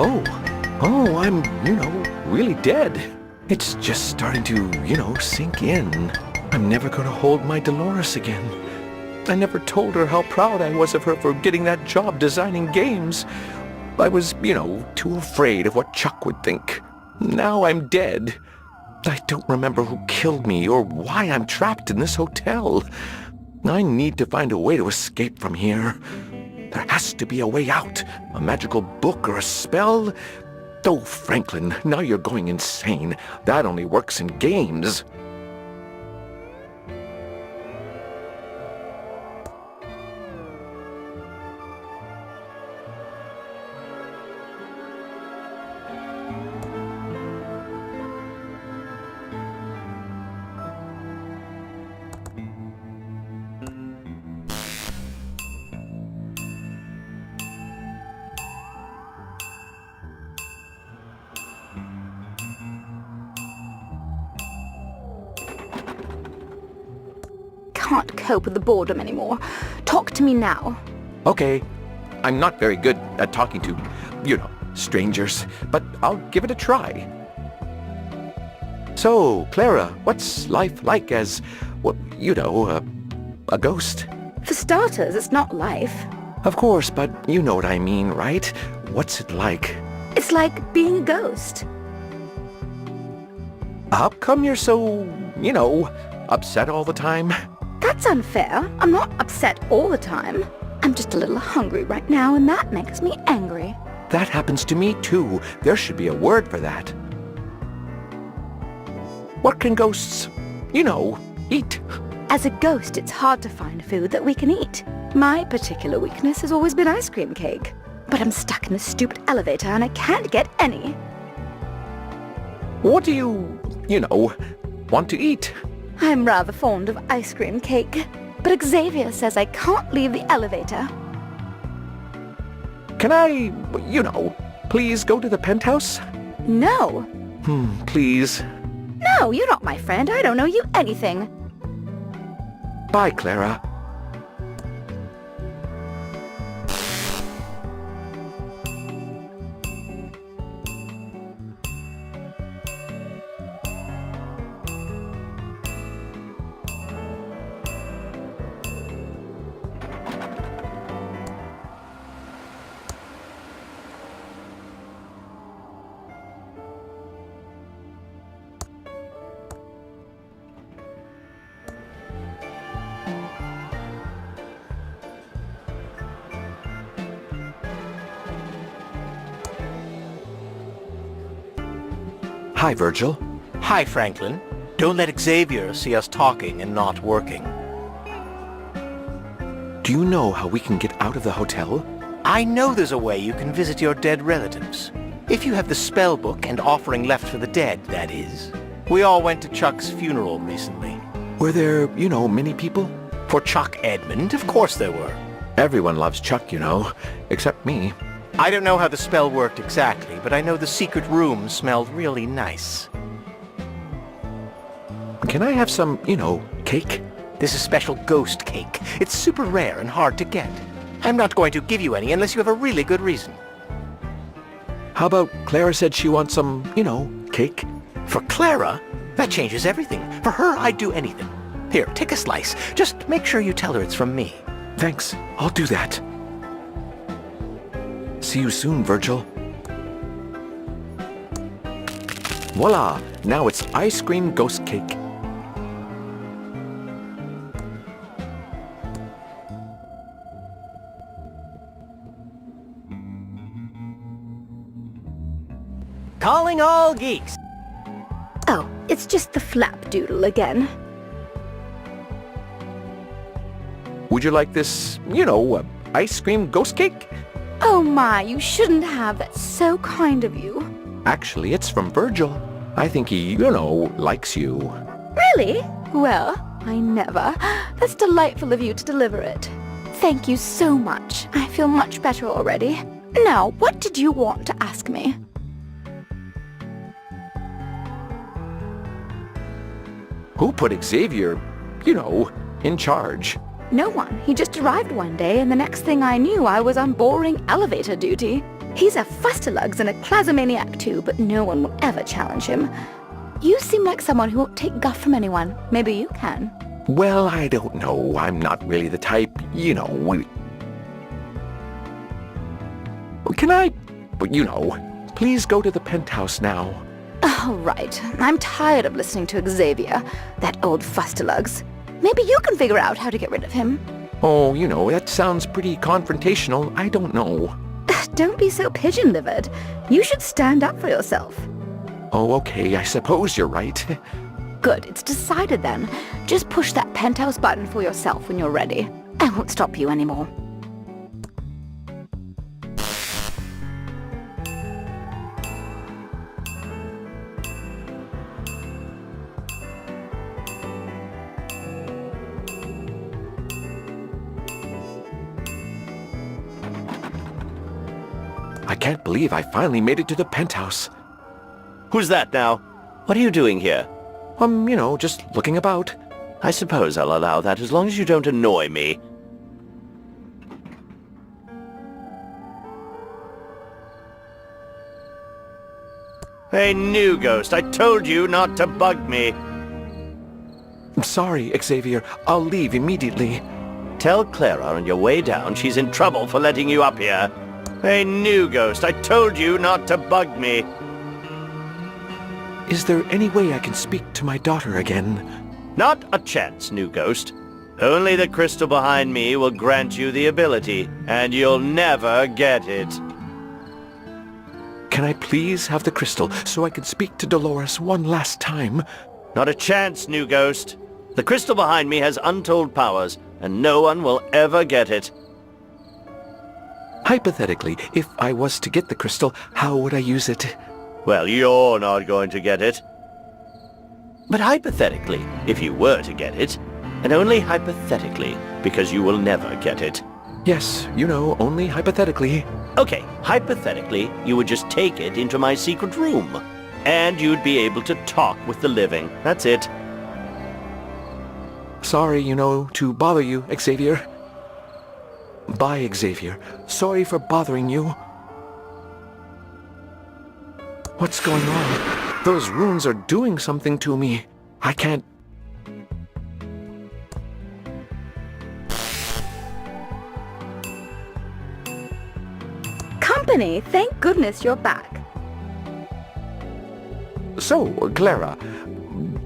Oh, I'm, really dead. It's just starting to, sink in. I'm never going to hold my Dolores again. I never told her how proud I was of her for getting that job designing games. I was, too afraid of what Chuck would think. Now I'm dead. I don't remember who killed me or why I'm trapped in this hotel. I need to find a way to escape from here. There has to be a way out. A magical book or a spell. Oh, Franklin, now you're going insane. That only works in games. Can't cope with the boredom anymore. Talk to me now. Okay. I'm not very good at talking to, strangers, but I'll give it a try. So, Clara, what's life like as, a ghost? For starters, it's not life. Of course, but you know what I mean, right? What's it like? It's like being a ghost. How come you're so, upset all the time? That's unfair. I'm not upset all the time. I'm just a little hungry right now, and that makes me angry. That happens to me, too. There should be a word for that. What can ghosts, eat? As a ghost, it's hard to find food that we can eat. My particular weakness has always been ice cream cake. But I'm stuck in this stupid elevator, and I can't get any. What do you, want to eat? I'm rather fond of ice cream cake, but Xavier says I can't leave the elevator. Can I, please go to the penthouse? No. Please. No, you're not my friend. I don't know you anything. Bye, Clara. Hi, Virgil. Hi, Franklin. Don't let Xavier see us talking and not working. Do you know how we can get out of the hotel? I know there's a way you can visit your dead relatives. If you have the spell book and offering left for the dead, that is. We all went to Chuck's funeral recently. Were there, many people? For Chuck Edmund, of course there were. Everyone loves Chuck, except me. I don't know how the spell worked exactly, but I know the secret room smelled really nice. Can I have some, cake? This is special ghost cake. It's super rare and hard to get. I'm not going to give you any unless you have a really good reason. How about Clara said she wants some, cake? For Clara? That changes everything. For her, I'd do anything. Here, take a slice. Just make sure you tell her it's from me. Thanks. I'll do that. See you soon, Virgil. Voila! Now it's ice cream ghost cake. Calling all geeks. Oh, it's just the flapdoodle again. Would you like this, ice cream ghost cake? Oh my, you shouldn't have. That's so kind of you. Actually, it's from Virgil. I think he, likes you. Really? Well, I never. That's delightful of you to deliver it. Thank you so much. I feel much better already. Now, what did you want to ask me? Who put Xavier, in charge? No one. He just arrived one day, and the next thing I knew, I was on boring elevator duty. He's a fusterlugs and a clazomaniac too, but no one will ever challenge him. You seem like someone who won't take guff from anyone. Maybe you can. Well, I don't know. I'm not really the type, you know. Can I, please go to the penthouse now? All right. I'm tired of listening to Xavier, that old fusterlugs. Maybe you can figure out how to get rid of him. Oh, that sounds pretty confrontational. I don't know. Don't be so pigeon-livered. You should stand up for yourself. Oh, okay, I suppose you're right. Good, it's decided then. Just push that penthouse button for yourself when you're ready. I won't stop you anymore. I can't believe I finally made it to the penthouse. Who's that now? What are you doing here? Just looking about. I suppose I'll allow that as long as you don't annoy me. Hey, new ghost, I told you not to bug me. I'm sorry, Xavier. I'll leave immediately. Tell Clara on your way down she's in trouble for letting you up here. Hey, new ghost, I told you not to bug me. Is there any way I can speak to my daughter again? Not a chance, new ghost. Only the crystal behind me will grant you the ability, and you'll never get it. Can I please have the crystal so I can speak to Dolores one last time? Not a chance, new ghost. The crystal behind me has untold powers, and no one will ever get it. Hypothetically, if I was to get the crystal, how would I use it? Well, you're not going to get it. But hypothetically, if you were to get it, and only hypothetically, because you will never get it. Yes, only hypothetically. Okay, hypothetically, you would just take it into my secret room, and you'd be able to talk with the living. That's it. Sorry, to bother you, Xavier. Bye, Xavier. Sorry for bothering you. What's going on? Those runes are doing something to me. I can't... Company, thank goodness you're back. So, Clara,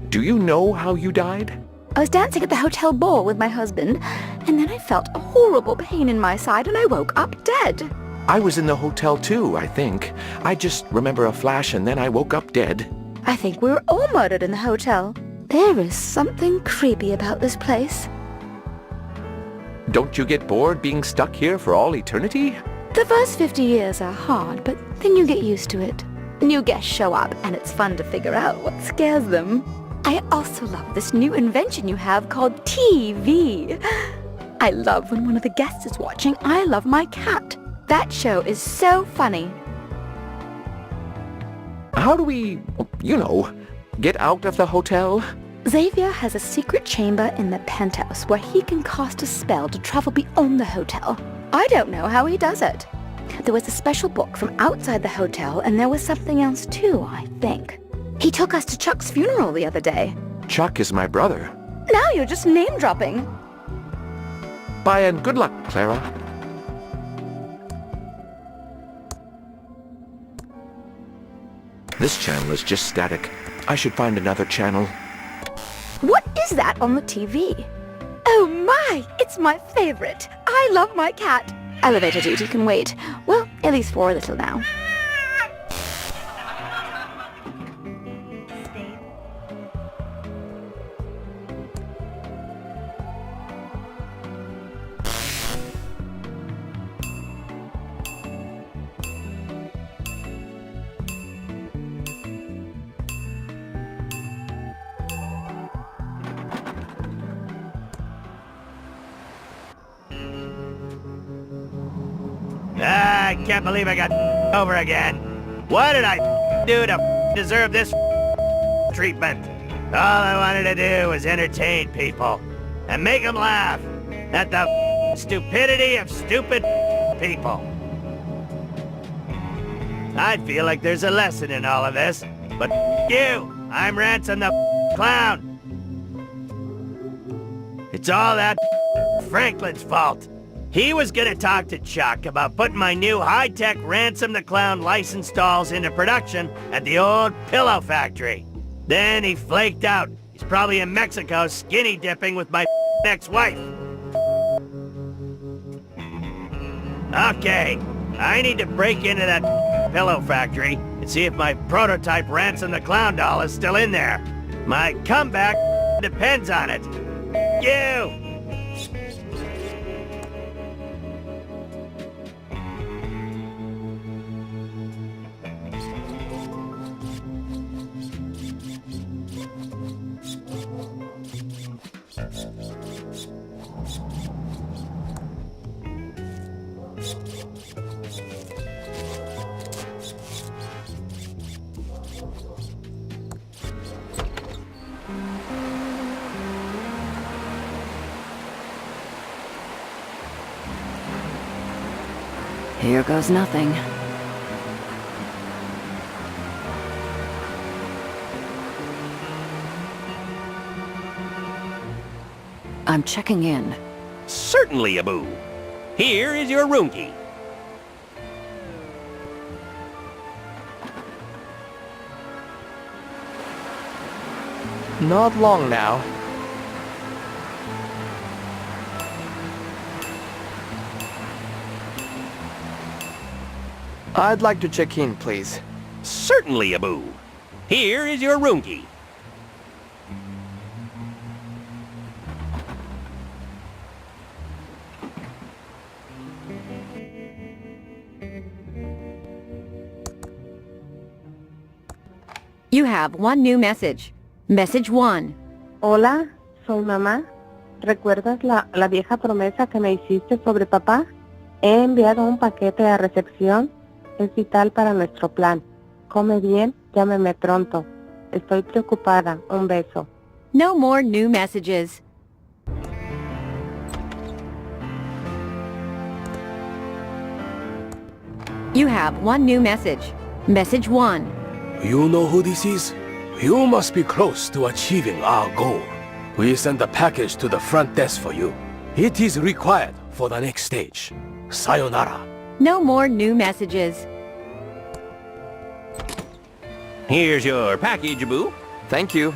do you know how you died? I was dancing at the hotel ball with my husband, and then I felt a horrible pain in my side and I woke up dead. I was in the hotel too, I think. I just remember a flash and then I woke up dead. I think we were all murdered in the hotel. There is something creepy about this place. Don't you get bored being stuck here for all eternity? The first 50 years are hard, but then you get used to it. New guests show up, and it's fun to figure out what scares them. I also love this new invention you have called TV. I love when one of the guests is watching I Love My Cat. That show is so funny. How do we, get out of the hotel? Xavier has a secret chamber in the penthouse where he can cast a spell to travel beyond the hotel. I don't know how he does it. There was a special book from outside the hotel, and there was something else too, I think. He took us to Chuck's funeral the other day. Chuck is my brother. Now you're just name-dropping. Bye and good luck, Clara. This channel is just static. I should find another channel. What is that on the TV? Oh my! It's my favorite! I Love My Cat! Elevator duty can wait. Well, at least for a little now. I can't believe I got over again. What did I do to deserve this treatment? All I wanted to do was entertain people and make them laugh at the stupidity of stupid people. I feel like there's a lesson in all of this. But you! I'm Ransom the Clown! It's all that Franklin's fault. He was gonna talk to Chuck about putting my new high-tech Ransom the Clown license dolls into production at the old pillow factory. Then he flaked out. He's probably in Mexico skinny dipping with my ex-wife. Okay, I need to break into that pillow factory and see if my prototype Ransom the Clown doll is still in there. My comeback depends on it. You! Here goes nothing. I'm checking in. Certainly, Abu. Here is your room key. Not long now. I'd like to check in, please. Certainly, Abu. Here is your room key. You have one new message. Message 1. Hola, soy mamá. ¿Recuerdas la vieja promesa que me hiciste sobre papá? He enviado un paquete a recepción. Es vital para nuestro plan. Come bien, llámeme pronto. Estoy preocupada. Un beso. No more new messages. You have one new message. Message 1. You know who this is? You must be close to achieving our goal. We send a package to the front desk for you. It is required for the next stage. Sayonara. No more new messages. Here's your package, Abu. Thank you.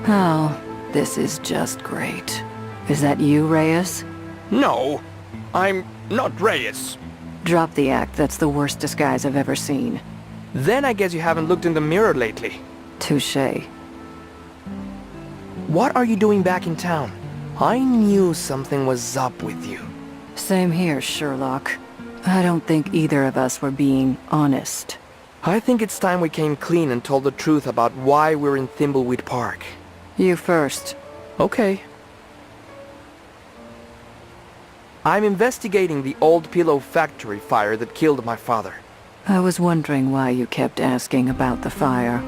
Oh, this is just great. Is that you, Reyes? No, I'm not Reyes. Drop the act. That's the worst disguise I've ever seen. Then I guess you haven't looked in the mirror lately. Touché. What are you doing back in town? I knew something was up with you. Same here, Sherlock. I don't think either of us were being honest. I think it's time we came clean and told the truth about why we're in Thimbleweed Park. You first. Okay. I'm investigating the old pillow factory fire that killed my father. I was wondering why you kept asking about the fire.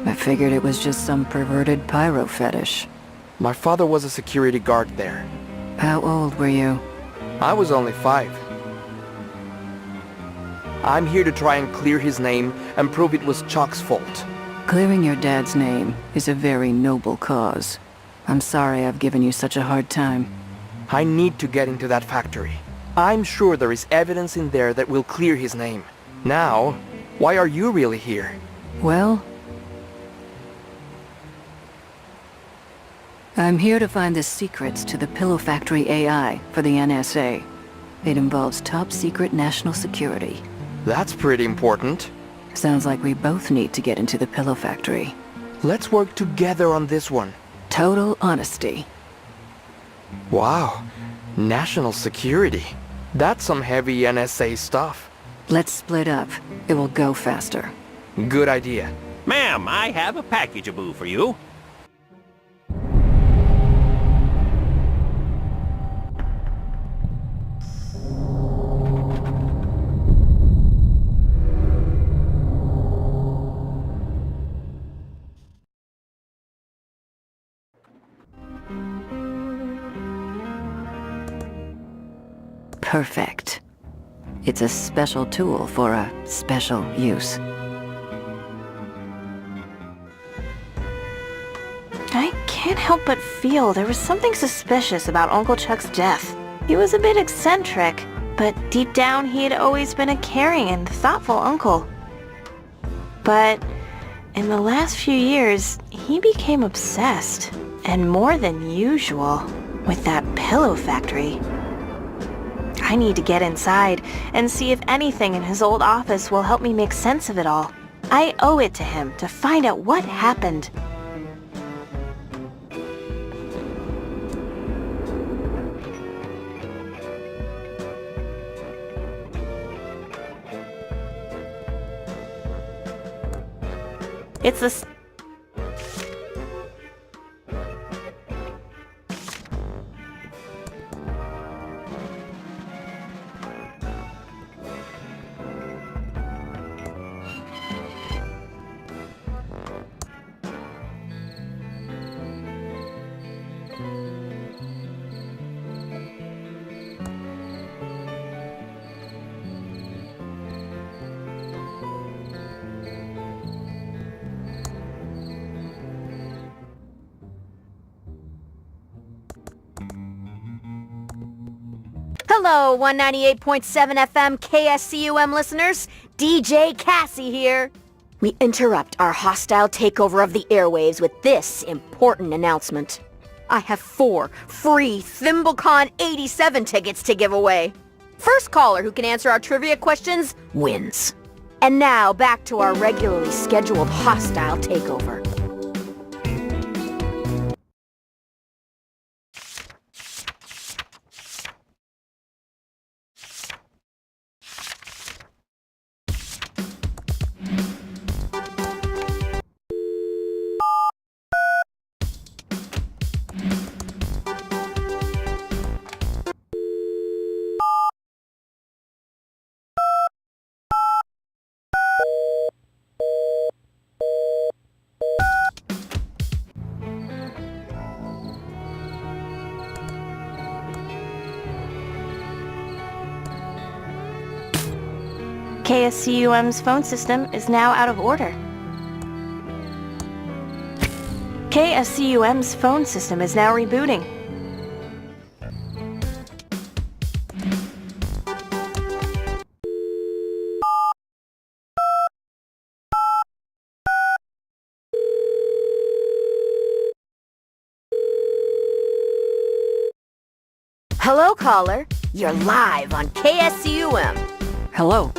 I figured it was just some perverted pyro fetish. My father was a security guard there. How old were you? I was only 5. I'm here to try and clear his name and prove it was Chuck's fault. Clearing your dad's name is a very noble cause. I'm sorry I've given you such a hard time. I need to get into that factory. I'm sure there is evidence in there that will clear his name. Now, why are you really here? Well, I'm here to find the secrets to the Pillow Factory AI for the NSA. It involves top-secret national security. That's pretty important. Sounds like we both need to get into the Pillow Factory. Let's work together on this one. Total honesty. Wow, national security. That's some heavy NSA stuff. Let's split up. It will go faster. Good idea. Ma'am, I have a package, Abu, for you. perfect. It's a special tool for a special use. I can't help but feel there was something suspicious about Uncle Chuck's death. He was a bit eccentric, but deep down he had always been a caring and thoughtful uncle. But in the last few years, he became obsessed, and more than usual, with that pillow factory. I need to get inside and see if anything in his old office will help me make sense of it all. I owe it to him to find out what happened. It's the... Hello, 198.7 FM KSCUM listeners. DJ Cassie here. We interrupt our hostile takeover of the airwaves with this important announcement. I have 4 free ThimbleCon 87 tickets to give away. First caller who can answer our trivia questions wins. And now back to our regularly scheduled hostile takeover. KSCUM's phone system is now out of order. KSCUM's phone system is now rebooting. Hello, caller. You're live on KSCUM. Hello.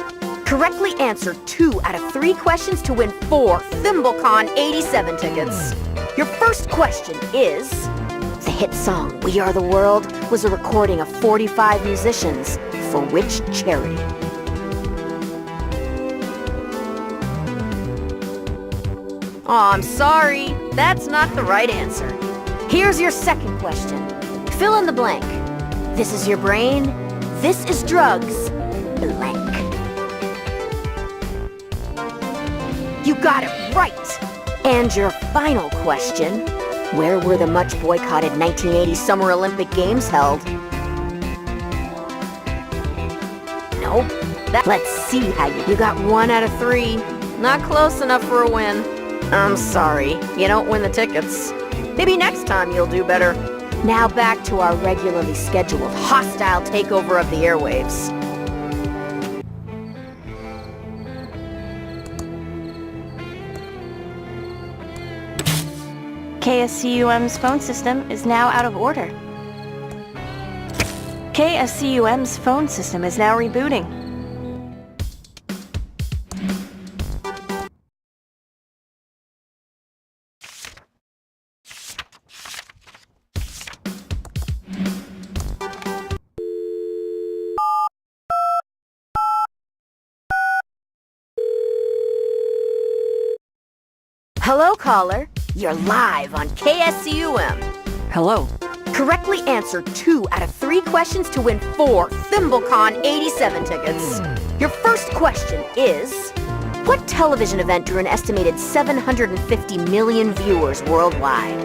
Correctly answer 2 out of 3 questions to win 4 ThimbleCon 87 tickets. Your first question is... The hit song We Are the World was a recording of 45 musicians. For which charity? Aw, I'm sorry. That's not the right answer. Here's your second question. Fill in the blank. This is your brain. This is drugs. Blank. You got it right! And your final question, where were the much boycotted 1980 Summer Olympic Games held? Nope. Let's see how you got 1 out of 3. Not close enough for a win. I'm sorry, you don't win the tickets. Maybe next time you'll do better. Now back to our regularly scheduled hostile takeover of the airwaves. KSCUM's phone system is now out of order. KSCUM's phone system is now rebooting. Hello, caller. You're live on KSCUM. Hello. Correctly answer 2 out of 3 questions to win 4 ThimbleCon 87 tickets. Your first question is... What television event drew an estimated 750 million viewers worldwide?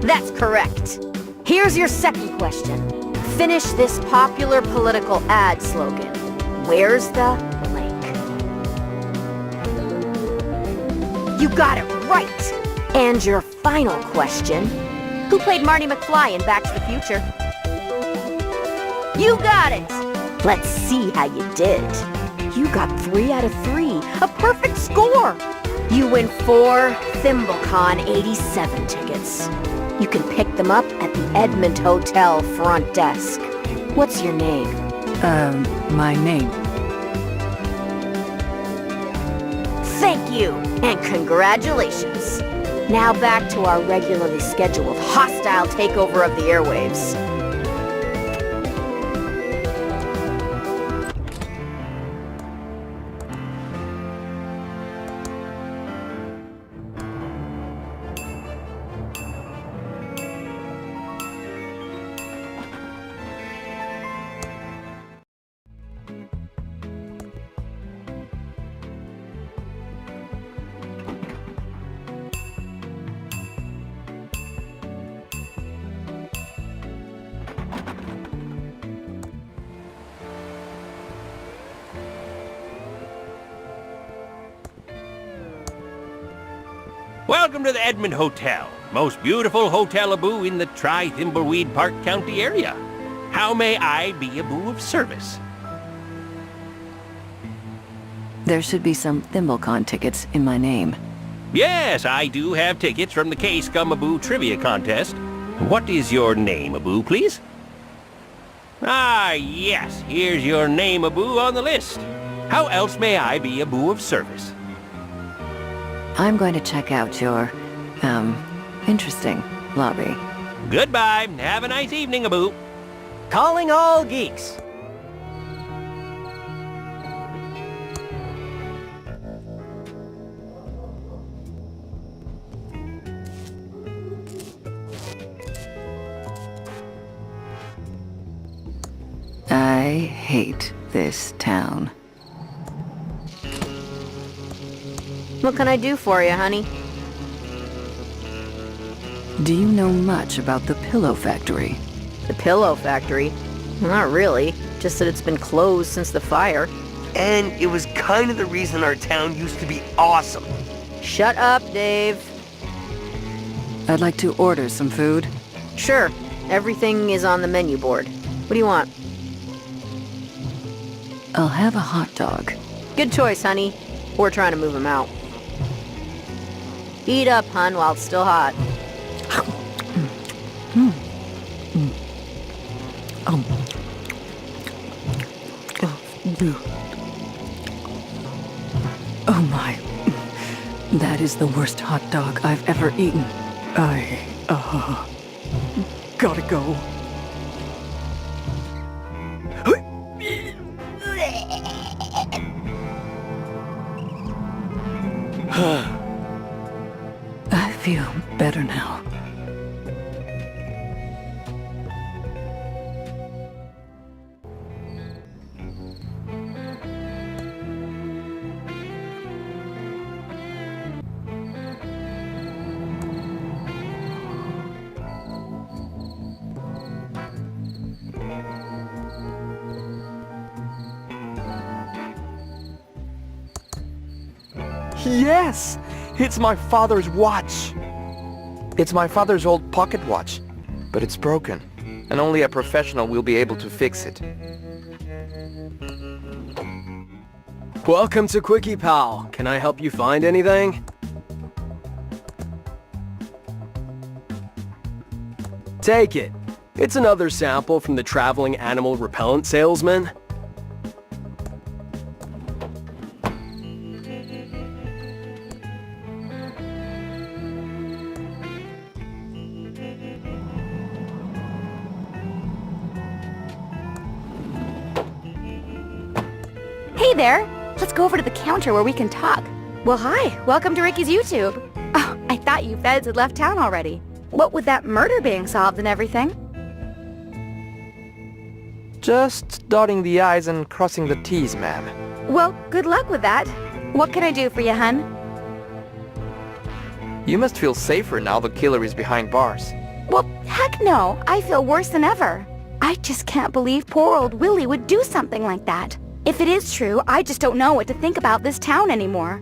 That's correct. Here's your second question. Finish this popular political ad slogan. Where's the blank? You got it right! And your final question. Who played Marty McFly in Back to the Future? You got it! Let's see how you did. You got 3 out of 3. A perfect score! You win 4 ThimbleCon 87 tickets. You can pick them up at the Edmond Hotel front desk. What's your name? My name. Thank you, and congratulations. Now back to our regularly scheduled hostile takeover of the airwaves. Welcome to the Edmond Hotel. Most beautiful hotel Abu in the Thimbleweed Park County area. How may I be Abu of service? There should be some ThimbleCon tickets in my name. Yes, I do have tickets from the K-Scum Abu Trivia Contest. What is your name, Abu, please? Ah, yes, here's your name, Abu, on the list. How else may I be Abu of service? I'm going to check out your, interesting lobby. Goodbye. Have a nice evening, Abu. Calling all geeks. I hate this town. What can I do for you, honey? Do you know much about the pillow factory? The pillow factory? Not really. Just that it's been closed since the fire. And it was kind of the reason our town used to be awesome. Shut up, Dave. I'd like to order some food. Sure. Everything is on the menu board. What do you want? I'll have a hot dog. Good choice, honey. We're trying to move him out. Eat up, hun, while it's still hot. Oh my. That is the worst hot dog I've ever eaten. Gotta go. I feel better now. Yes! It's my father's watch! It's my father's old pocket watch, but it's broken, and only a professional will be able to fix it. Welcome to Quickie Pal. Can I help you find anything? Take it. It's another sample from the traveling animal repellent salesman. Hey there! Let's go over to the counter where we can talk. Well, hi. Welcome to Ricky's YouTube. Oh, I thought you feds had left town already. What with that murder being solved and everything? Just dotting the I's and crossing the T's, ma'am. Well, good luck with that. What can I do for you, hun? You must feel safer now the killer is behind bars. Well, heck no. I feel worse than ever. I just can't believe poor old Willie would do something like that. If it is true, I just don't know what to think about this town anymore.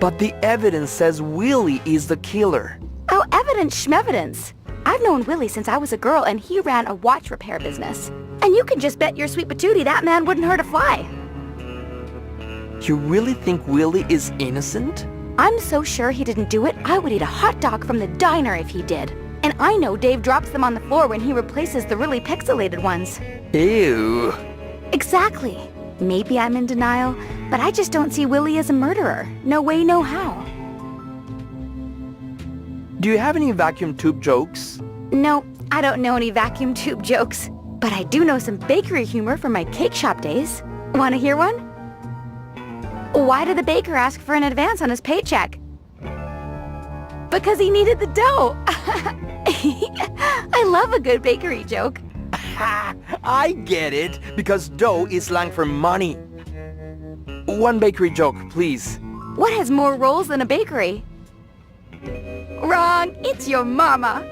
But the evidence says Willie is the killer. Oh, evidence schmevidence. I've known Willie since I was a girl and he ran a watch repair business. And you can just bet your sweet patootie that man wouldn't hurt a fly. You really think Willie is innocent? I'm so sure he didn't do it, I would eat a hot dog from the diner if he did. And I know Dave drops them on the floor when he replaces the really pixelated ones. Ew. Exactly. Maybe I'm in denial, but I just don't see Willie as a murderer. No way, no how. Do you have any vacuum tube jokes? No, I don't know any vacuum tube jokes. But I do know some bakery humor from my cake shop days. Want to hear one? Why did the baker ask for an advance on his paycheck? Because he needed the dough. I love a good bakery joke. I get it, because dough is slang for money. One bakery joke, please. What has more rolls than a bakery? Wrong, it's your mama.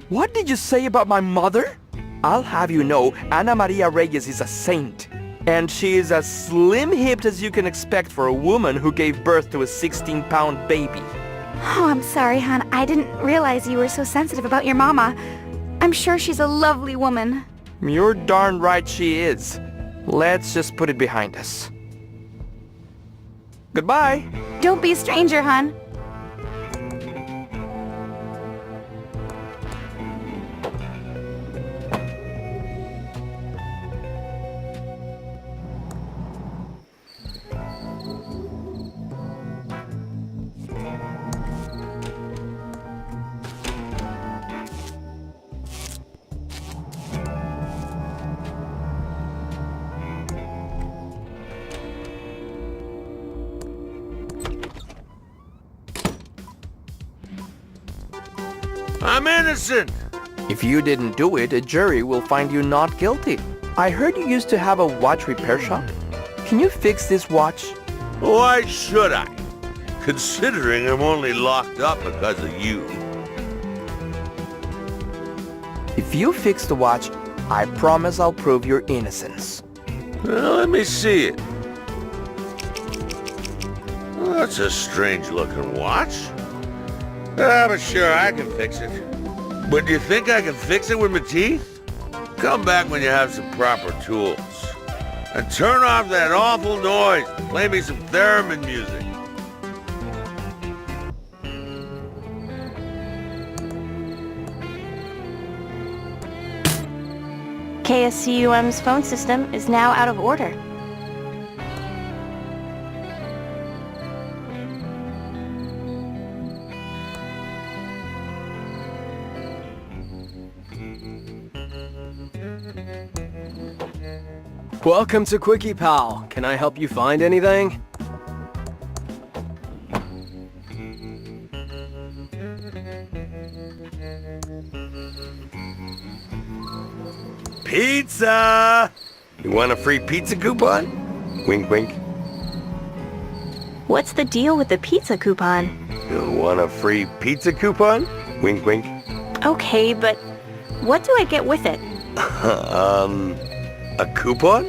What did you say about my mother? I'll have you know, Ana Maria Reyes is a saint. And she is as slim-hipped as you can expect for a woman who gave birth to a 16-pound baby. Oh, I'm sorry, hon. I didn't realize you were so sensitive about your mama. I'm sure she's a lovely woman. You're darn right she is. Let's just put it behind us. Goodbye. Don't be a stranger, hon. I'm innocent! If you didn't do it, a jury will find you not guilty. I heard you used to have a watch repair shop. Can you fix this watch? Why should I? Considering I'm only locked up because of you. If you fix the watch, I promise I'll prove your innocence. Well, let me see it. Well, that's a strange-looking watch. But sure, I can fix it. But do you think I can fix it with my teeth? Come back when you have some proper tools. And turn off that awful noise. Play me some theremin music. KSCUM's phone system is now out of order. Welcome to Quickie Pal. Can I help you find anything? Pizza! You want a free pizza coupon? Wink, wink. What's the deal with the pizza coupon? You want a free pizza coupon? Wink, wink. Okay, but what do I get with it? A coupon?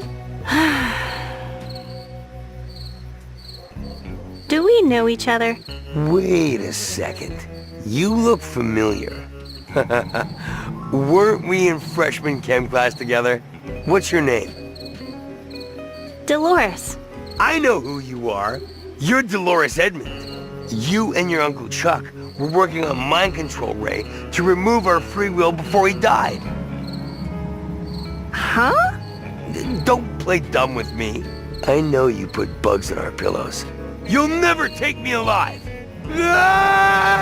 Do we know each other? Wait a second. You look familiar. Weren't we in freshman chem class together? What's your name? Dolores. I know who you are. You're Dolores Edmond. You and your Uncle Chuck were working on mind control Ray to remove our free will before he died. Huh? Don't play dumb with me. I know you put bugs in our pillows. You'll never take me alive! Ah!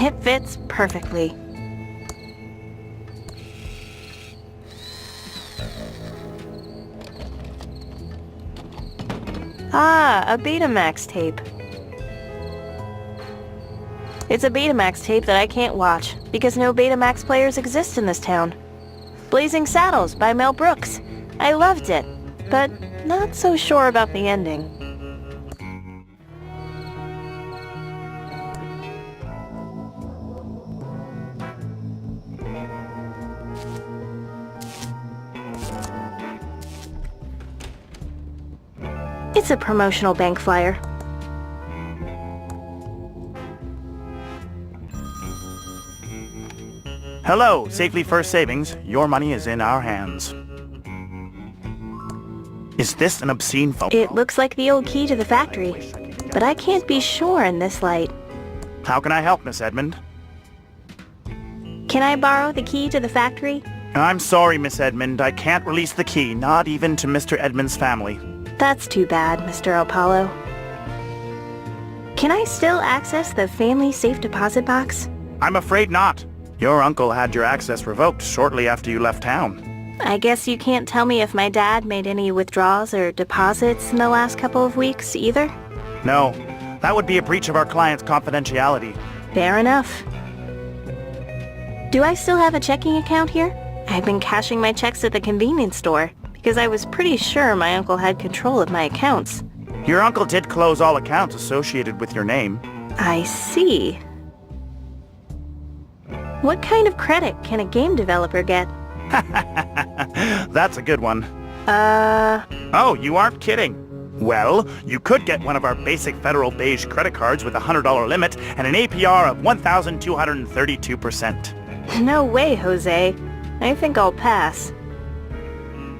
It fits perfectly. Ah, a Betamax tape. It's a Betamax tape that I can't watch, because no Betamax players exist in this town. Blazing Saddles by Mel Brooks. I loved it, but not so sure about the ending. It's a promotional bank flyer. Hello, Safely First Savings. Your money is in our hands. Is this an obscene phone? It looks like the old key to the factory, but I can't be sure in this light. How can I help, Miss Edmund? Can I borrow the key to the factory? I'm sorry, Miss Edmund. I can't release the key, not even to Mr. Edmund's family. That's too bad, Mr. El Palo. Can I still access the family safe deposit box? I'm afraid not. Your uncle had your access revoked shortly after you left town. I guess you can't tell me if my dad made any withdrawals or deposits in the last couple of weeks, either? No, that would be a breach of our client's confidentiality. Fair enough. Do I still have a checking account here? I've been cashing my checks at the convenience store, because I was pretty sure my uncle had control of my accounts. Your uncle did close all accounts associated with your name. I see. What kind of credit can a game developer get? That's a good one. Oh, you aren't kidding. Well, you could get one of our basic federal beige credit cards with a $100 limit and an APR of 1,232%. No way, Jose. I think I'll pass.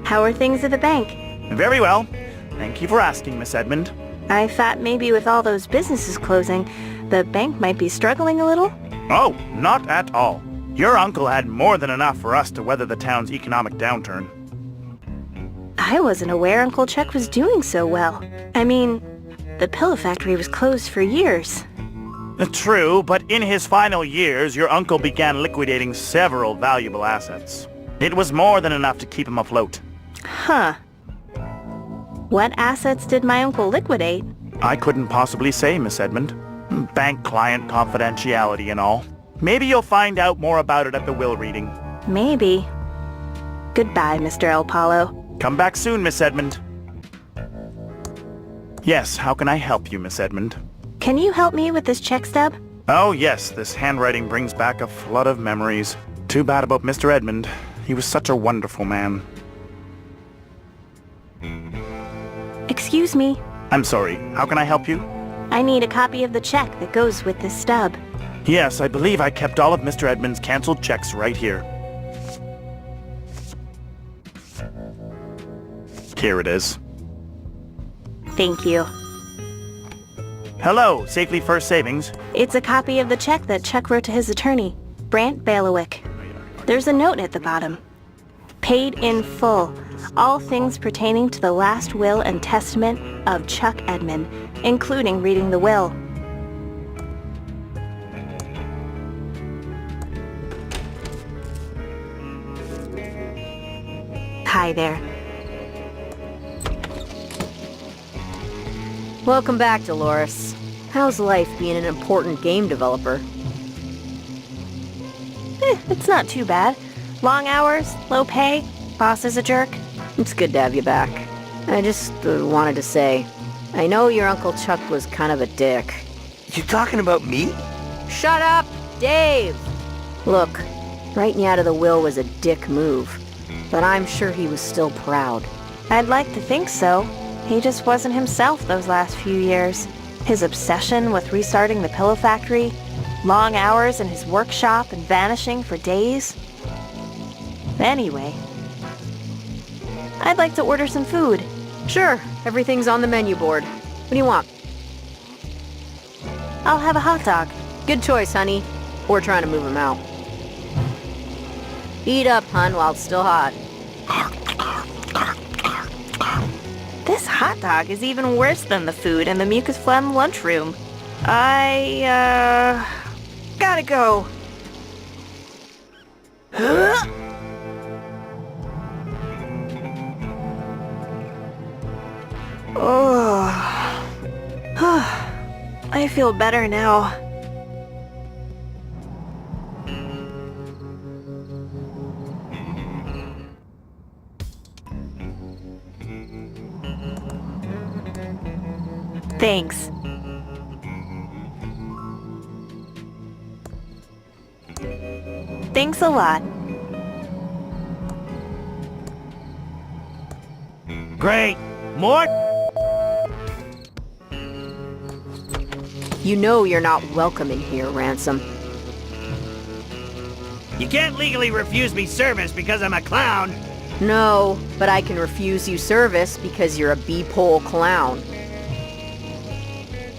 How are things at the bank? Very well. Thank you for asking, Miss Edmund. I thought maybe with all those businesses closing, the bank might be struggling a little. Oh, not at all. Your uncle had more than enough for us to weather the town's economic downturn. I wasn't aware Uncle Chuck was doing so well. I mean, the pillow factory was closed for years. True, but in his final years, your uncle began liquidating several valuable assets. It was more than enough to keep him afloat. Huh. What assets did my uncle liquidate? I couldn't possibly say, Miss Edmund. Bank client confidentiality and all. Maybe you'll find out more about it at the will reading. Maybe. Goodbye, Mr. El Palo. Come back soon, Miss Edmund. Yes, how can I help you, Miss Edmund? Can you help me with this check stub? Oh yes, this handwriting brings back a flood of memories. Too bad about Mr. Edmund. He was such a wonderful man. Excuse me. I'm sorry, how can I help you? I need a copy of the check that goes with this stub. Yes, I believe I kept all of Mr. Edmund's canceled checks right here. Here it is. Thank you. Hello, Safely First Savings. It's a copy of the check that Chuck wrote to his attorney, Brant Bailiwick. There's a note at the bottom. Paid in full. All things pertaining to the last will and testament of Chuck Edmund, including reading the will. Hi there. Welcome back, Dolores. How's life being an important game developer? It's not too bad. Long hours, low pay, boss is a jerk. It's good to have you back. I just wanted to say, I know your Uncle Chuck was kind of a dick. You talking about me? Shut up, Dave! Look, writing you out of the will was a dick move, but I'm sure he was still proud. I'd like to think so. He just wasn't himself those last few years. His obsession with restarting the pillow factory, long hours in his workshop and vanishing for days. Anyway, I'd like to order some food. Sure, everything's on the menu board. What do you want? I'll have a hot dog. Good choice, honey. We're trying to move him out. Eat up, hun, while it's still hot. This hot dog is even worse than the food in the mucus phlegm lunchroom. Gotta go. Oh. I feel better now. Thanks. Thanks a lot. Great. More? You know you're not welcome in here, Ransom. You can't legally refuse me service because I'm a clown. No, but I can refuse you service because you're a B-pole clown.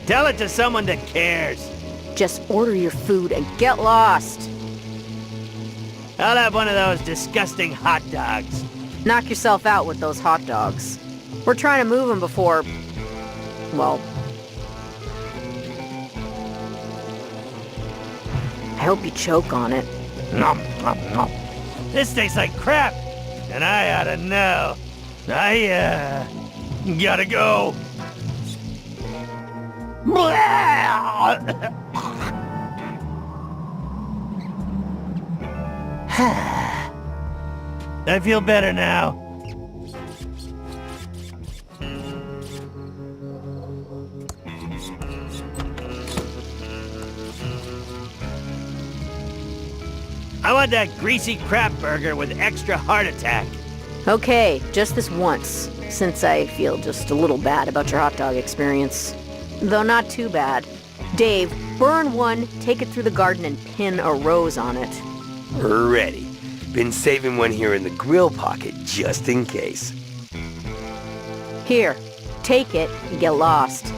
Tell it to someone that cares. Just order your food and get lost. I'll have one of those disgusting hot dogs. Knock yourself out with those hot dogs. We're trying to move them before... well... I hope you choke on it. Nom, nom, nom. This tastes like crap, and I ought to know. I, gotta go. I feel better now. I want that greasy crap burger with extra heart attack. Okay, just this once, since I feel just a little bad about your hot dog experience. Though not too bad. Dave, burn one, take it through the garden and pin a rose on it. Ready. Been saving one here in the grill pocket just in case. Here, take it and get lost.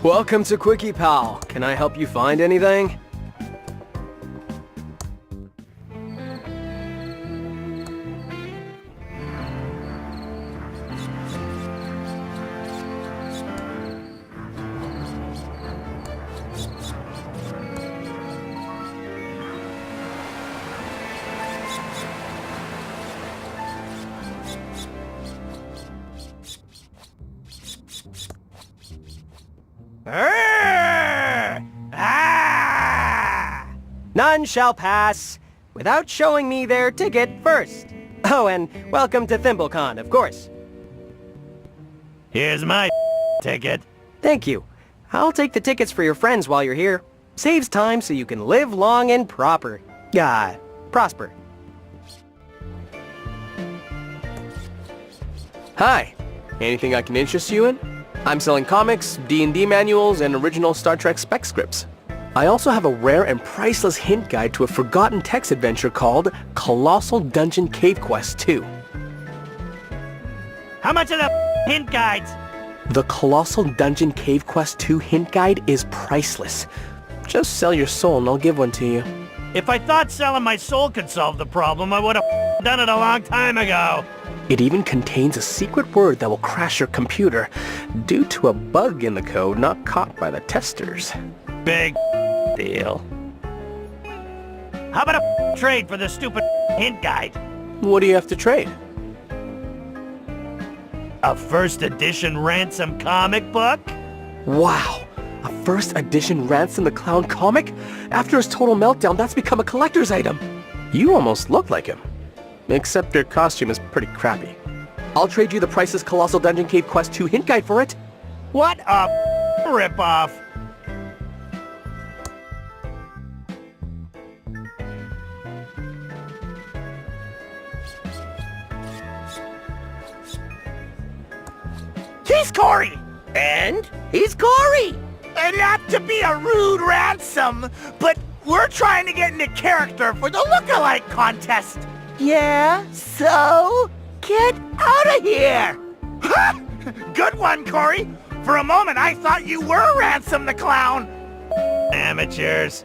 Welcome to Quickie Pal. Can I help you find anything? None shall pass without showing me their ticket first. Oh, and welcome to ThimbleCon, of course. Here's my ticket. Thank you. I'll take the tickets for your friends while you're here. Saves time so you can live long and prosper. Hi. Anything I can interest you in? I'm selling comics, D&D manuals, and original Star Trek spec scripts. I also have a rare and priceless hint guide to a forgotten text adventure called Colossal Dungeon Cave Quest 2. How much are the hint guides? The Colossal Dungeon Cave Quest 2 hint guide is priceless. Just sell your soul and I'll give one to you. If I thought selling my soul could solve the problem, I would have done it a long time ago. It even contains a secret word that will crash your computer due to a bug in the code not caught by the testers. Big deal. How about a trade for the stupid hint guide? What do you have to trade? A first edition Ransom comic book? Wow! A first edition Ransom the Clown comic? After his total meltdown, that's become a collector's item. You almost look like him. Except your costume is pretty crappy. I'll trade you the priceless Colossal Dungeon Cave Quest 2 hint guide for it. What a ripoff! He's Corey! And he's Corey! And not to be a rude Ransom, but we're trying to get into character for the look-alike contest. Yeah, so? Get out of here! Good one, Corey! For a moment, I thought you were Ransom the Clown! Amateurs.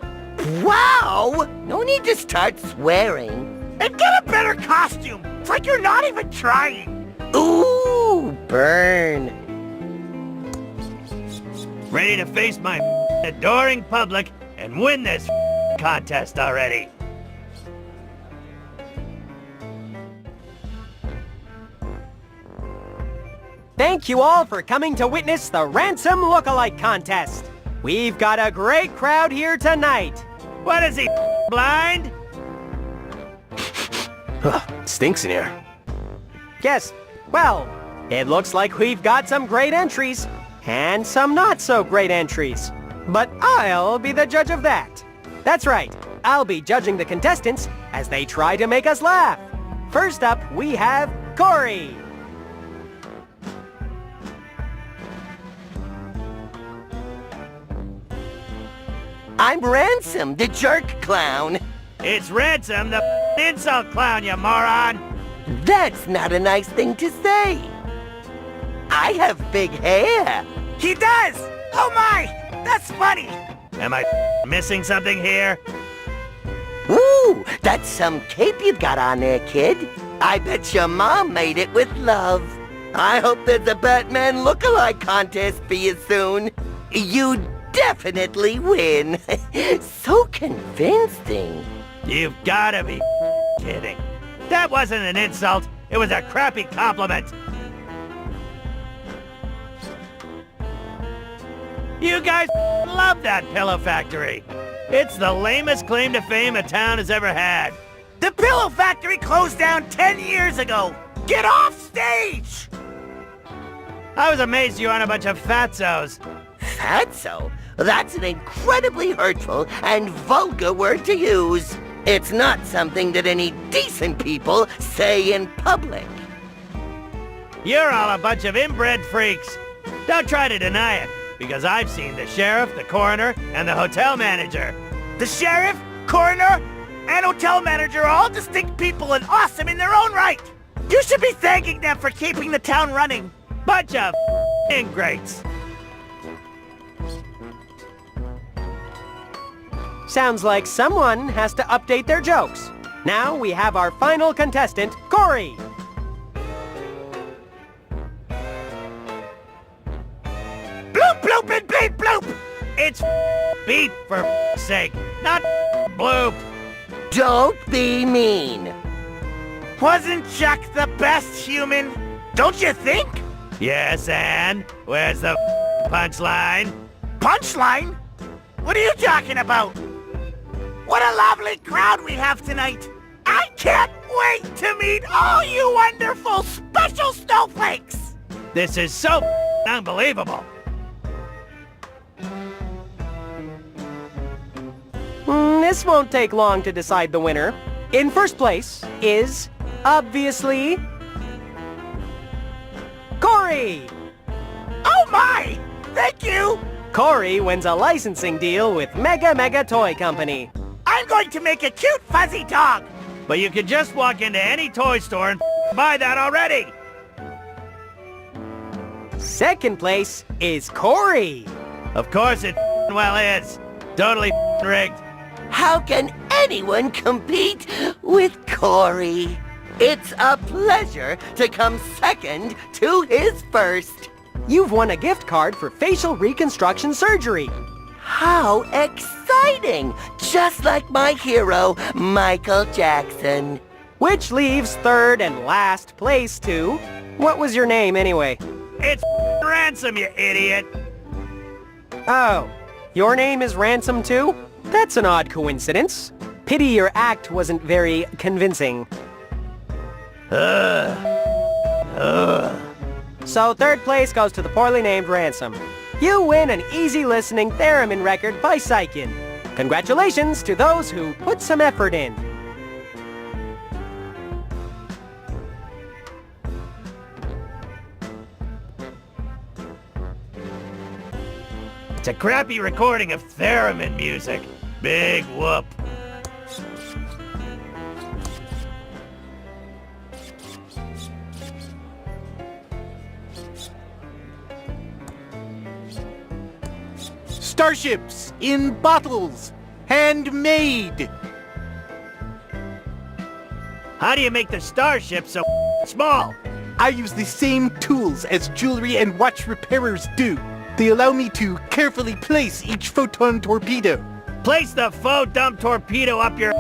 Wow! No need to start swearing. And get a better costume! It's like you're not even trying! Ooh, burn. Ready to face my adoring public and win this contest already. Thank you all for coming to witness the Ransom Lookalike Contest. We've got a great crowd here tonight. What is he, blind? Stinks in here. Yes, well, it looks like we've got some great entries and some not so great entries. But I'll be the judge of that. That's right, I'll be judging the contestants as they try to make us laugh. First up, we have Corey. I'm Ransom, the jerk clown. It's Ransom, the insult clown, you moron! That's not a nice thing to say. I have big hair. He does! Oh my! That's funny! Am I missing something here? Ooh, that's some cape you've got on there, kid. I bet your mom made it with love. I hope there's a Batman look-alike contest for you soon. You definitely win. So convincing. You've gotta be kidding. That wasn't an insult. It was a crappy compliment. You guys love that pillow factory. It's the lamest claim to fame a town has ever had. The pillow factory closed down 10 years ago. Get off stage! I was amazed you aren't a bunch of fatzos. Fatso? That's an incredibly hurtful and vulgar word to use. It's not something that any decent people say in public. You're all a bunch of inbred freaks. Don't try to deny it, because I've seen the sheriff, the coroner, and the hotel manager. The sheriff, coroner, and hotel manager are all distinct people and awesome in their own right. You should be thanking them for keeping the town running. Bunch of ingrates. Sounds like someone has to update their jokes. Now we have our final contestant, Corey. Bloop, bloop, and bleep, bloop! It's beep, for sake, not bloop. Don't be mean. Wasn't Chuck the best human? Don't you think? Yes, and where's the punchline? Punchline? What are you talking about? What a lovely crowd we have tonight! I can't wait to meet all you wonderful special snowflakes! This is so unbelievable! This won't take long to decide the winner. In first place is, obviously, Corey! Oh my! Thank you! Corey wins a licensing deal with Mega Toy Company. I'm going to make a cute fuzzy dog! But you can just walk into any toy store and buy that already! Second place is Corey. Of course it well is. Totally rigged. How can anyone compete with Corey? It's a pleasure to come second to his first. You've won a gift card for facial reconstruction surgery. How exciting! Just like my hero, Michael Jackson. Which leaves third and last place to... What was your name, anyway? It's Ransom, you idiot! Oh, your name is Ransom, too? That's an odd coincidence. Pity your act wasn't very convincing. So third place goes to the poorly named Ransom. You win an easy listening theremin record by Sykin. Congratulations to those who put some effort in. It's a crappy recording of theremin music. Big whoop. Starships in bottles, handmade. How do you make the starship so small? I use the same tools as jewelry and watch repairers do. They allow me to carefully place each photon torpedo. Place the faux dumb torpedo up your...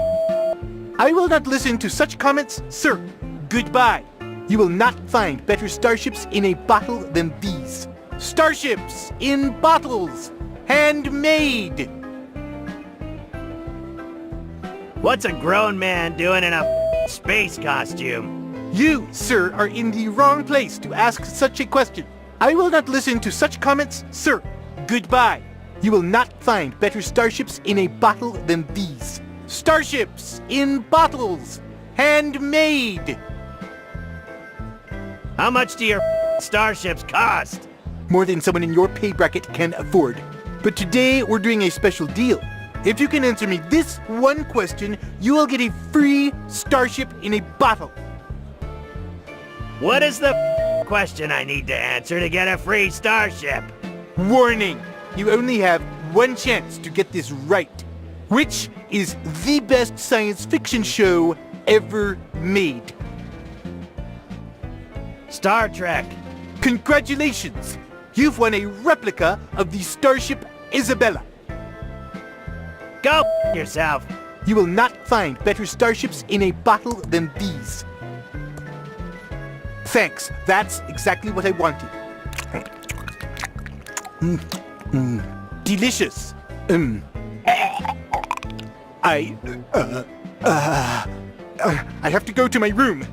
I will not listen to such comments, sir. Goodbye. You will not find better starships in a bottle than these. Starships in bottles. Handmade. What's a grown man doing in a space costume? You, sir, are in the wrong place to ask such a question. I will not listen to such comments, sir. Goodbye. You will not find better starships in a bottle than these. Starships in bottles. Handmade. How much do your starships cost? More than someone in your pay bracket can afford. But today we're doing a special deal. If you can answer me this one question, you will get a free starship in a bottle. What is the question I need to answer to get a free starship? Warning! You only have one chance to get this right. Which is the best science fiction show ever made? Star Trek. Congratulations! You've won a replica of the Starship Isabella. Go yourself. You will not find better starships in a bottle than these. Thanks, that's exactly what I wanted. Delicious. I have to go to my room.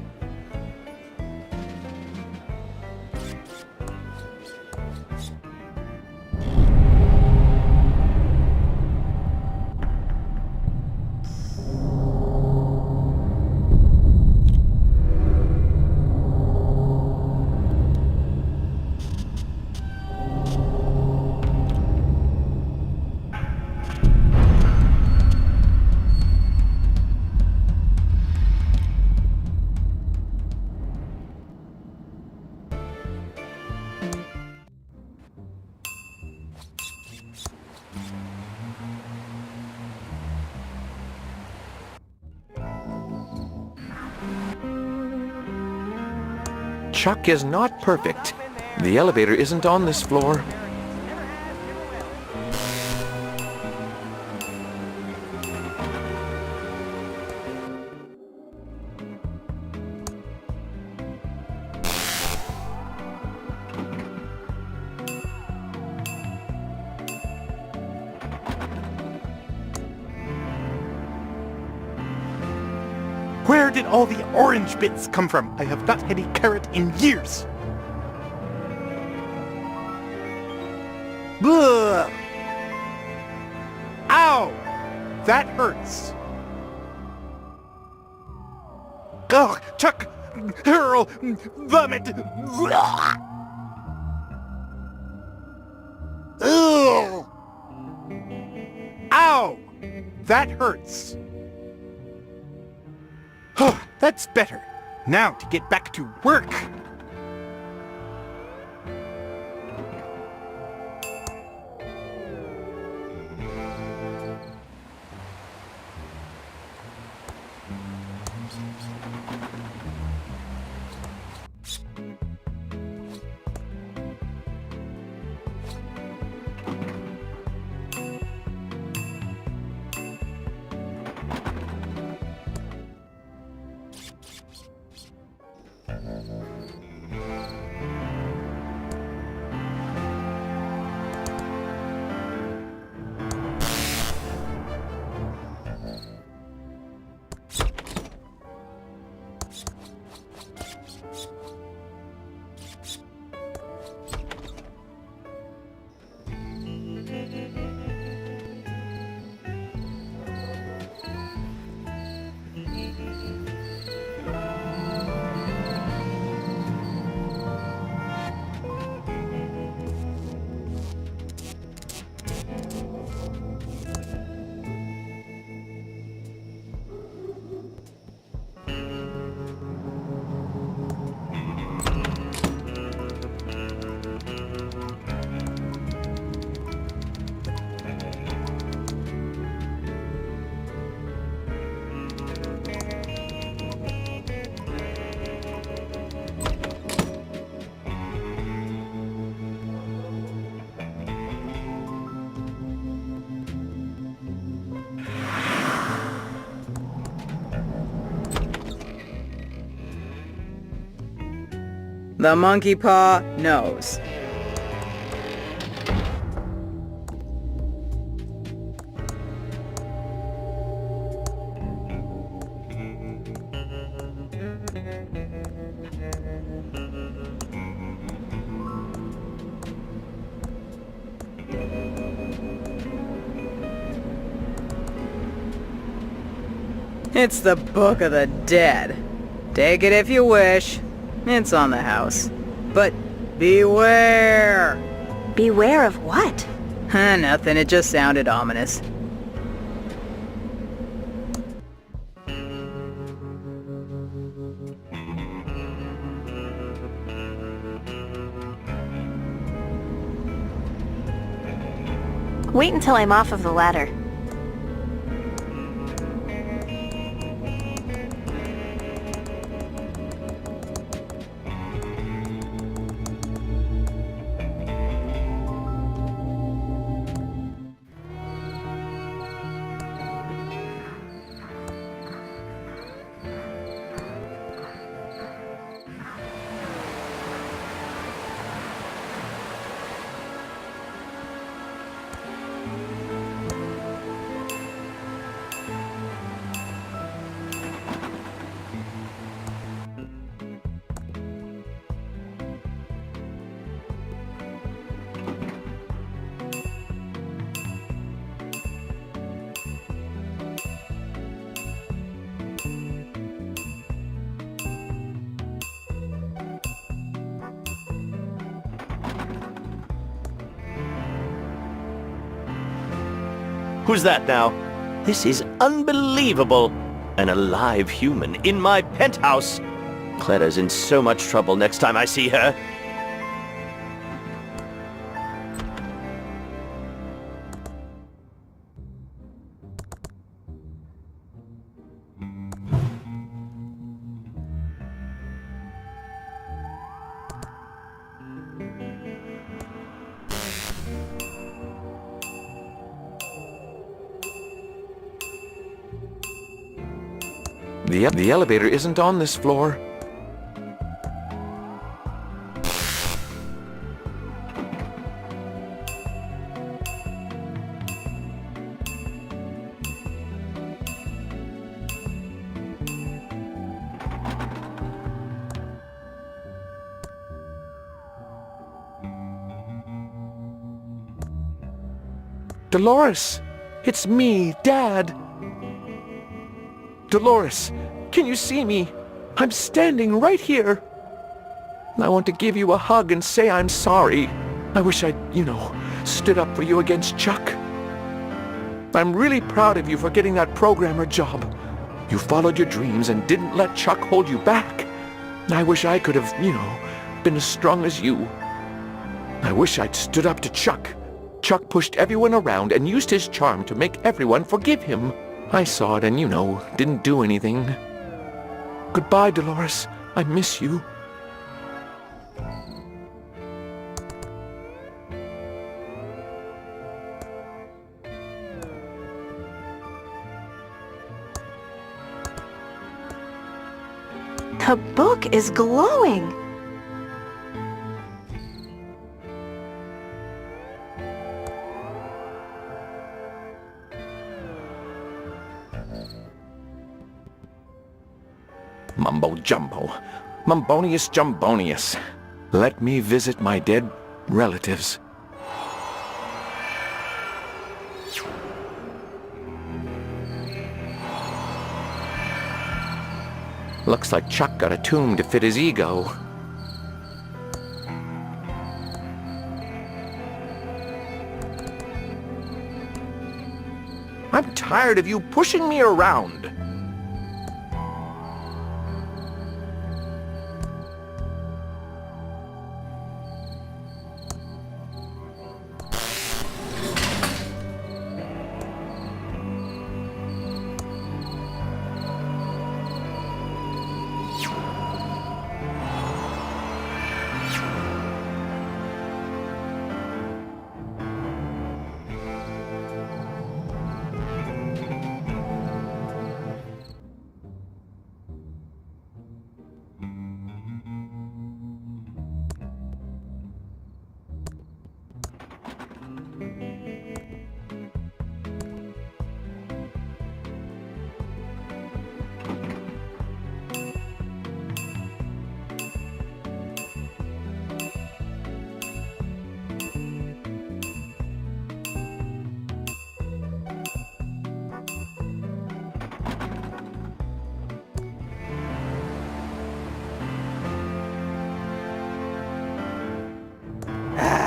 Chuck is not perfect. The elevator isn't on this floor. Where did all the orange bits come from? I have not had a carrot in years. Ugh. Ow! That hurts. Ugh, Chuck! Hurl! Vomit! Ugh. Ow! That hurts. That's better. Now to get back to work. The monkey paw knows. It's the Book of the Dead. Take it if you wish. It's on the house. But beware! Beware of what? Nothing, it just sounded ominous. Wait until I'm off of the ladder. Who's that now? This is unbelievable. An alive human in my penthouse. Clara's in so much trouble next time I see her. The elevator isn't on this floor. Dolores! It's me, Dad! Dolores, can you see me? I'm standing right here. I want to give you a hug and say I'm sorry. I wish I'd, stood up for you against Chuck. I'm really proud of you for getting that programmer job. You followed your dreams and didn't let Chuck hold you back. I wish I could have, been as strong as you. I wish I'd stood up to Chuck. Chuck pushed everyone around and used his charm to make everyone forgive him. I saw it and, didn't do anything. Goodbye, Dolores. I miss you. The book is glowing. Mumbo jumbo. Mumbonius jumbonius. Let me visit my dead relatives. Looks like Chuck got a tomb to fit his ego. I'm tired of you pushing me around.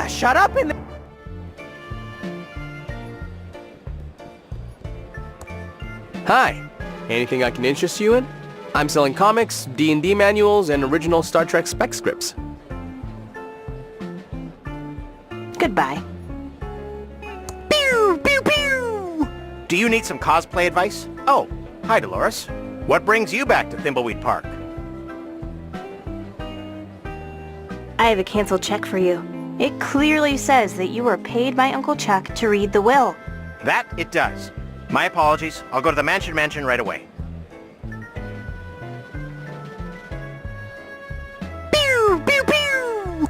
Shut up and... Hi. Anything I can interest you in? I'm selling comics, D&D manuals, and original Star Trek spec scripts. Goodbye. Pew, pew, pew! Do you need some cosplay advice? Oh, hi, Dolores. What brings you back to Thimbleweed Park? I have a canceled check for you. It clearly says that you were paid by Uncle Chuck to read the will. That it does. My apologies. I'll go to the mansion right away. Pew, pew, pew!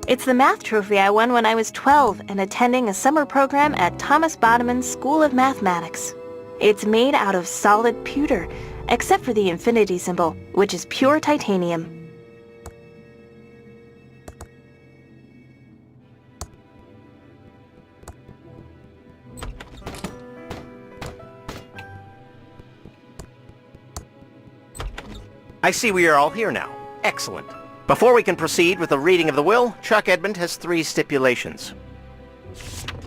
It's the math trophy I won when I was 12 and attending a summer program at Thomas Bodeman's School of Mathematics. It's made out of solid pewter, except for the infinity symbol, which is pure titanium. I see we are all here now. Excellent. Before we can proceed with the reading of the will, Chuck Edmund has 3 stipulations.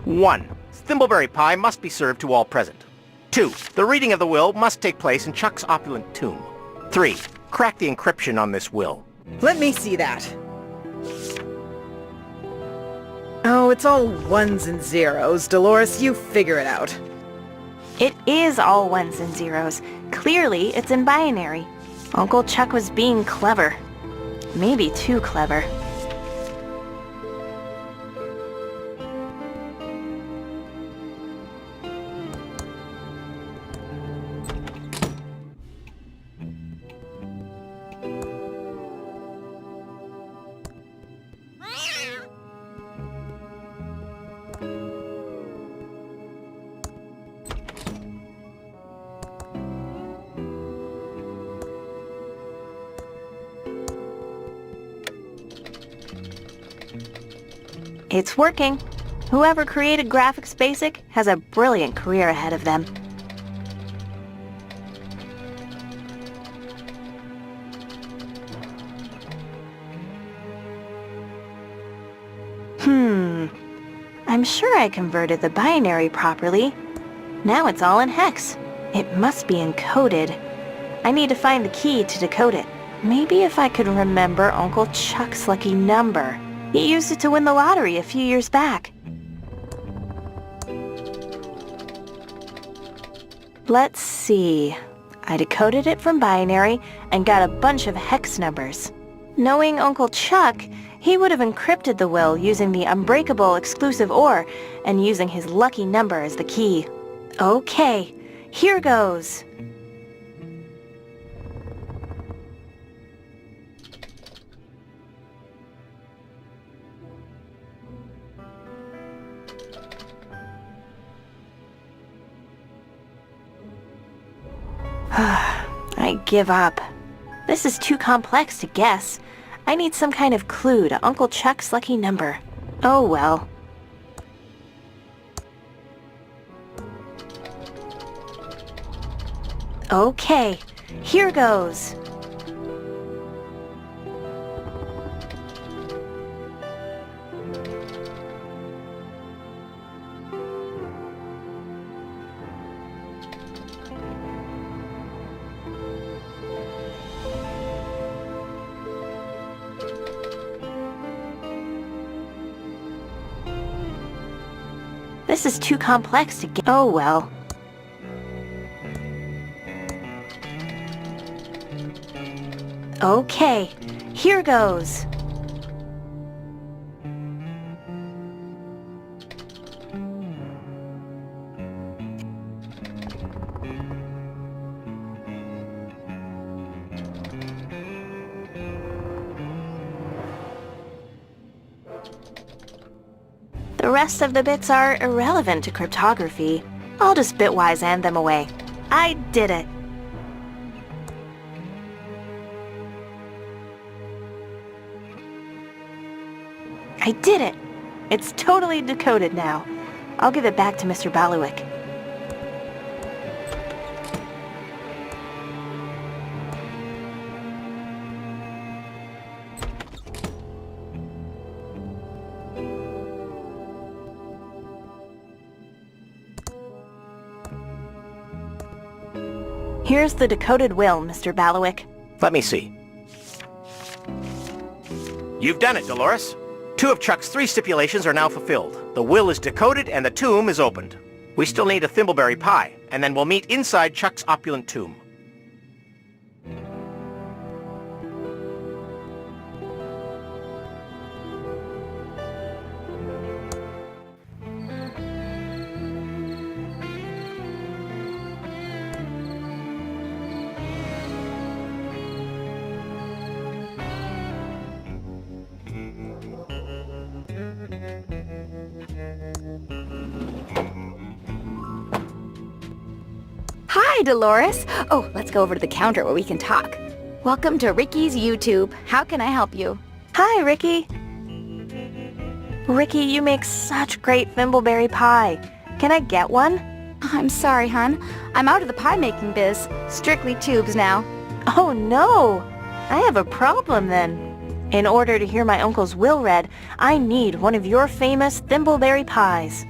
1. Thimbleberry pie must be served to all present. 2. The reading of the will must take place in Chuck's opulent tomb. 3. Crack the encryption on this will. Let me see that. Oh, it's all ones and zeros. Dolores, you figure it out. It is all ones and zeros. Clearly, it's in binary. Uncle Chuck was being clever. Maybe too clever. It's working. Whoever created Graphics Basic has a brilliant career ahead of them. I'm sure I converted the binary properly. Now it's all in hex. It must be encoded. I need to find the key to decode it. Maybe if I could remember Uncle Chuck's lucky number. He used it to win the lottery a few years back. Let's see. I decoded it from binary and got a bunch of hex numbers. Knowing Uncle Chuck, he would have encrypted the will using the unbreakable exclusive OR and using his lucky number as the key. Okay, here goes. I give up. This is too complex to guess. I need some kind of clue to Uncle Chuck's lucky number. Oh well. Okay, here goes. This is too complex to get. Oh well. Okay, here goes. rest of the bits are irrelevant to cryptography. I'll just bitwise hand them away. I did it. I did it! It's totally decoded now. I'll give it back to Mr. Baluik. Here's the decoded will, Mr. Baluik. Let me see. You've done it, Dolores. 2 of Chuck's 3 stipulations are now fulfilled. The will is decoded and the tomb is opened. We still need a thimbleberry pie, and then we'll meet inside Chuck's opulent tomb. Hi, Dolores. Oh, let's go over to the counter where we can talk. Welcome to Ricky's YouTube. How can I help you? Hi, Ricky. Ricky, you make such great thimbleberry pie. Can I get one? I'm sorry, hon. I'm out of the pie-making biz. Strictly tubes now. Oh, no. I have a problem then. In order to hear my uncle's will read, I need one of your famous thimbleberry pies.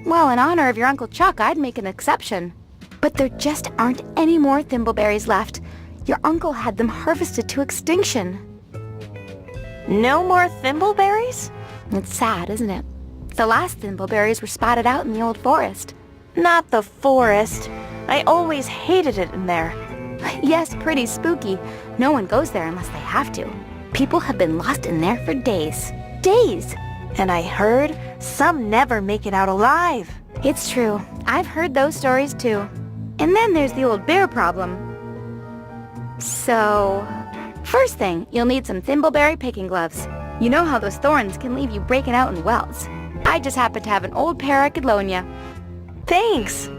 Well, in honor of your Uncle Chuck, I'd make an exception. But there just aren't any more thimbleberries left. Your uncle had them harvested to extinction. No more thimbleberries? It's sad, isn't it? The last thimbleberries were spotted out in the old forest. Not the forest. I always hated it in there. Yes, pretty spooky. No one goes there unless they have to. People have been lost in there for days. Days! And I heard some never make it out alive. It's true. I've heard those stories too. And then there's the old bear problem. So, first thing, you'll need some thimbleberry picking gloves. You know how those thorns can leave you breaking out in welts. I just happen to have an old pair I could loan you. Thanks.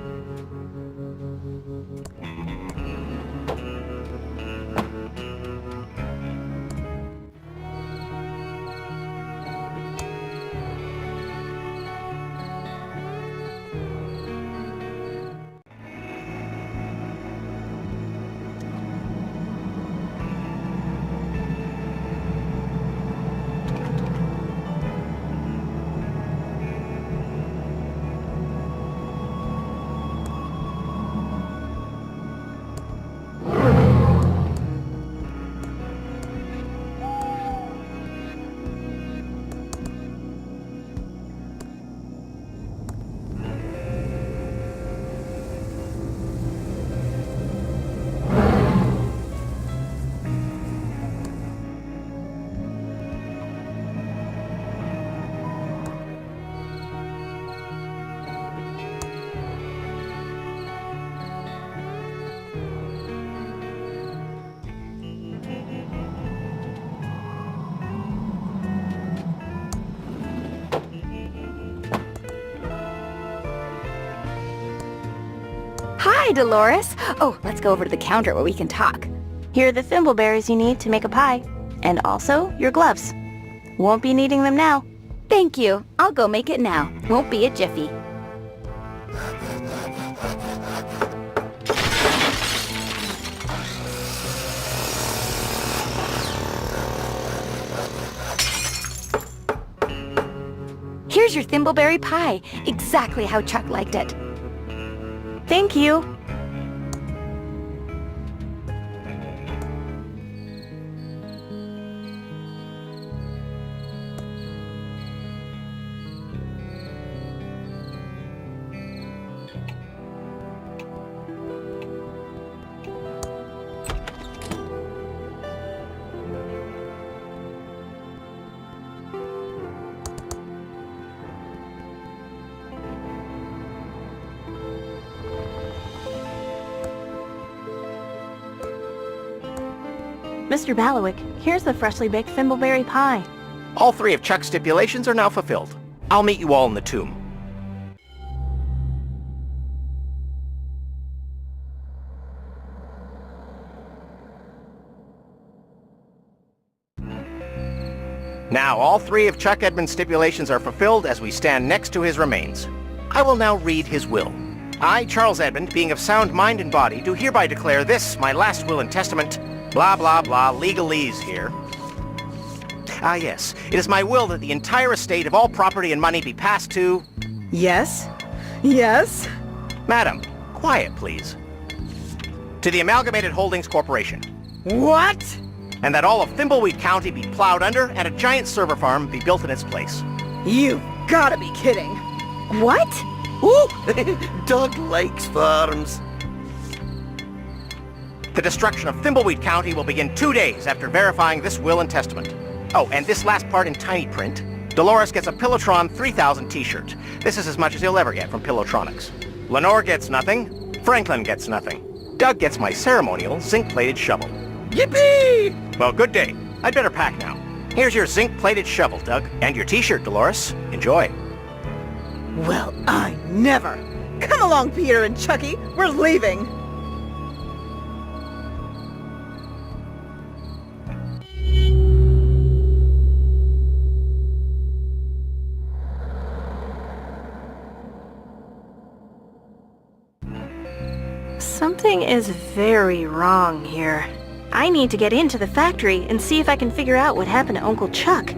Hi, Dolores. Oh, let's go over to the counter where we can talk. Here are the thimbleberries you need to make a pie. And also, your gloves. Won't be needing them now. Thank you. I'll go make it now. Won't be a jiffy. Here's your thimbleberry pie. Exactly how Chuck liked it. Thank you. Mr. Baluik, here's the freshly baked thimbleberry pie. All 3 of Chuck's stipulations are now fulfilled. I'll meet you all in the tomb. Now, all three of Chuck Edmonds' stipulations are fulfilled as we stand next to his remains. I will now read his will. I, Charles Edmund, being of sound mind and body, do hereby declare this, my last will and testament, blah blah blah, legalese here. Ah yes, it is my will that the entire estate of all property and money be passed to... Yes? Yes? Madam, quiet please. To the Amalgamated Holdings Corporation. What? And that all of Thimbleweed County be plowed under and a giant server farm be built in its place. You've gotta be kidding. What? Ooh, Doug likes farms. The destruction of Thimbleweed County will begin 2 days after verifying this will and testament. Oh, and this last part in tiny print. Dolores gets a Pillowtron 3000 t-shirt. This is as much as he'll ever get from Pillowtronics. Lenore gets nothing. Franklin gets nothing. Doug gets my ceremonial zinc-plated shovel. Yippee! Well, good day. I'd better pack now. Here's your zinc-plated shovel, Doug. And your t-shirt, Dolores. Enjoy. Well, I never. Come along, Peter and Chucky. We're leaving. Something is very wrong here. I need to get into the factory and see if I can figure out what happened to Uncle Chuck.